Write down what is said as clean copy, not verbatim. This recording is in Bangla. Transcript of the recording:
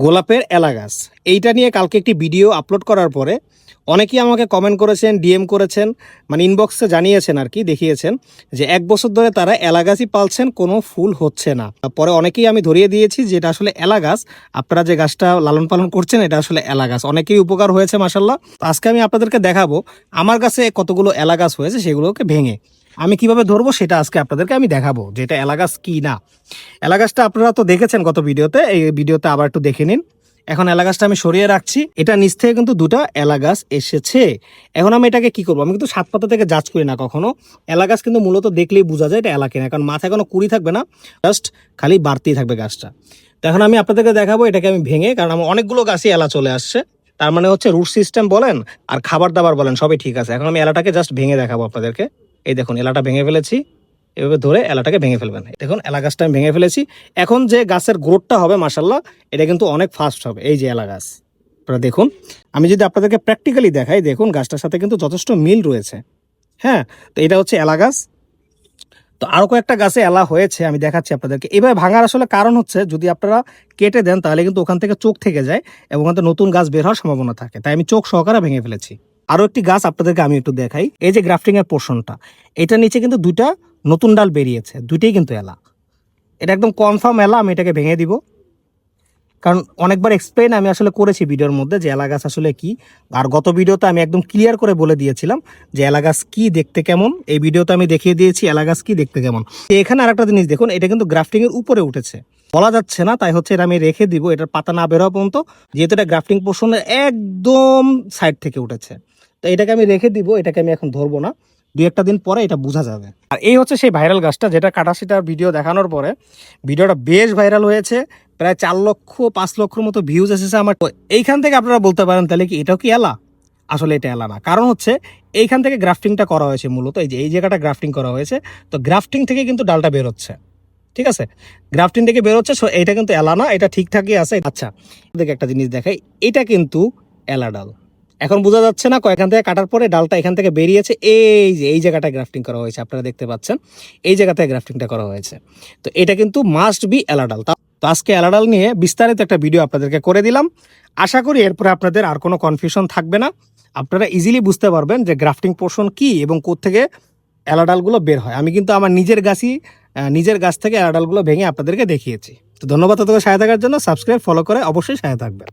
গোলাপের এলা গাছ, এইটা নিয়ে কালকে একটি ভিডিও আপলোড করার পরে অনেকেই আমাকে কমেন্ট করেছেন, ডিএম করেছেন, মানে ইনবক্সে জানিয়েছেন আর কি, দেখিয়েছেন যে 1 বছর ধরে তারা এলা গাছই পালছেন, কোনো ফুল হচ্ছে না। পরে অনেকেই আমি ধরিয়ে দিয়েছি যে এটা আসলে এলা গাছ, আপনারা যে গাছটা লালন পালন করছেন এটা আসলে এলা গাছ। অনেকেই উপকার হয়েছে মাশাল্লাহ। আজকে আমি আপনাদেরকে দেখাবো আমার কাছে কতগুলো এলা গাছ হয়েছে, সেগুলোকে ভেঙে আমি কিভাবে ধরবো সেটা আজকে আপনাদেরকে আমি দেখাবো, যে এটা এলা গাছ কি না। এলা গাছটা আপনারা তো দেখেছেন গত ভিডিওতে, এই ভিডিওতে আবার একটু দেখে নিন। এখন এলা গাছটা আমি সরিয়ে রাখছি, এটা নিচ থেকে কিন্তু 2টা এলা গাছ এসেছে। এখন আমি এটাকে কি করবো, আমি কিন্তু 7 পাতা থেকে জাজ করি না কখনো। এলা গাছ কিন্তু মূলত দেখলেই বোঝা যায় এটা এলা কিনা, কারণ মাথায় কোনো কুড়ি থাকবে না, জাস্ট খালি বাড়তেই থাকবে গাছটা। তো এখন আমি আপনাদেরকে দেখাবো এটাকে আমি ভেঙে, কারণ আমার অনেকগুলো গাছই এলা চলে আসছে, তার মানে হচ্ছে রুট সিস্টেম বলেন আর খাবার দাবার বলেন সবই ঠিক আছে। এখন আমি এলাটাকে জাস্ট ভেঙে দেখাবো আপনাদেরকে। এই দেখুন এলাটা ভেঙে ফেলেছি, এভাবে ধরে এলাটাকে ভেঙে ফেলবেন। দেখুন এলা গাছটা আমি ভেঙে ফেলেছি। এখন যে গাছের গ্রোথটা হবে মাশাল্লাহ, এটা কিন্তু অনেক ফাস্ট হবে। এই যে এলা গাছ আপনারা দেখুন, আমি যদি আপনাদেরকে প্র্যাকটিক্যালি দেখাই, দেখুন গাছটার সাথে কিন্তু যথেষ্ট মিল রয়েছে। হ্যাঁ, তো এটা হচ্ছে এলা গাছ। তো আরও কয়েকটা গাছে এলা হয়েছে, আমি দেখাচ্ছি আপনাদেরকে। এভাবে ভাঙার আসলে কারণ হচ্ছে, যদি আপনারা কেটে দেন তাহলে কিন্তু ওখান থেকে চোখ থেকে যায় এবং ওখান থেকে নতুন গাছ বের হওয়ার সম্ভাবনা থাকে, তাই আমি চোখ সহকারে ভেঙে ফেলেছি। আরও একটি গাছ আপনাদেরকে আমি একটু দেখাই, এই যে গ্রাফটিং এর পোর্শনটা, এটা নিচে কিন্তু 2টা নতুন ডাল বেরিয়েছে, 2টেই কিন্তু এলা। এটা একদম কনফার্ম এলা। আমি এটাকে ভেঙে দিব, কারণ অনেকবার এক্সপ্লেন আমি আসলে করেছি ভিডিওর মধ্যে যে এলা গাছ আসলে কি। আর গত ভিডিওতে আমি একদম ক্লিয়ার করে বলে দিয়েছিলাম যে এলা গাছ কি, দেখতে কেমন। এই ভিডিওতে আমি দেখিয়ে দিয়েছি এলা গাছ কি, দেখতে কেমন। এখানে আরেকটা জিনিস দেখুন, এটা কিন্তু গ্রাফটিং এর উপরে উঠেছে, বলা যাচ্ছে না, তাই হচ্ছে এটা আমি রেখে দিব, এটার পাতা না বের হওয়া পর্যন্ত, যেহেতু এটা গ্রাফটিং পোর্শনের একদম সাইড থেকে উঠেছে। তো এটাকে আমি রেখে দিব, এটাকে আমি এখন ধরবো না, 2-1টা দিন পরে এটা বোঝা যাবে। আর এই হচ্ছে সেই ভাইরাল গাছটা, যেটা কাটাশিটার ভিডিও দেখানোর পরে ভিডিওটা বেশ ভাইরাল হয়েছে, প্রায় 4 লক্ষ 5 লক্ষর মতো ভিউজ এসেছে আমার। এইখান থেকে আপনারা বলতে পারেন তাহলে কি এটাও কি এলা? আসলে এটা এলা না, কারণ হচ্ছে এইখান থেকে গ্রাফটিংটা করা হয়েছে মূলত, এই যে এই জায়গাটা গ্রাফটিং করা হয়েছে, তো গ্রাফটিং থেকে কিন্তু ডালটা বের হচ্ছে, ঠিক আছে, গ্রাফটিং থেকে বের হচ্ছে। সো এটা কিন্তু এলা না, এটা ঠিকঠাকই আছে। আচ্ছা দেখে একটা জিনিস দেখাই, এটা কিন্তু এলা ডাল। এখন বোঝা যাচ্ছে না, কয়েকখান থেকে কাটার পরে ডালটা এখান থেকে বেরিয়েছে, এই যে এই জায়গাটা গ্রাফটিং করা হয়েছে, আপনারা দেখতে পাচ্ছেন এই জায়গাতে গ্রাফটিংটা করা হয়েছে। তো এটা কিন্তু মাস্ট বি এলা ডাল। তো আজকে এলা ডাল নিয়ে বিস্তারিত একটা ভিডিও আপনাদেরকে করে দিলাম। আশা করি এরপরে আপনাদের আর কোনো কনফিউশন থাকবে না, আপনারা ইজিলি বুঝতে পারবেন যে গ্রাফটিং পোর্শন কি এবং কোত্থেকে এলা ডালগুলো বের হয়। আমি কিন্তু আমার নিজের গাছ থেকে এলা ডালগুলো ভেঙে আপনাদেরকে দেখিয়েছি। তো ধন্যবাদ তোকে সাথে থাকার জন্য। সাবস্ক্রাইব ফলো করে অবশ্যই সাথে থাকবেন।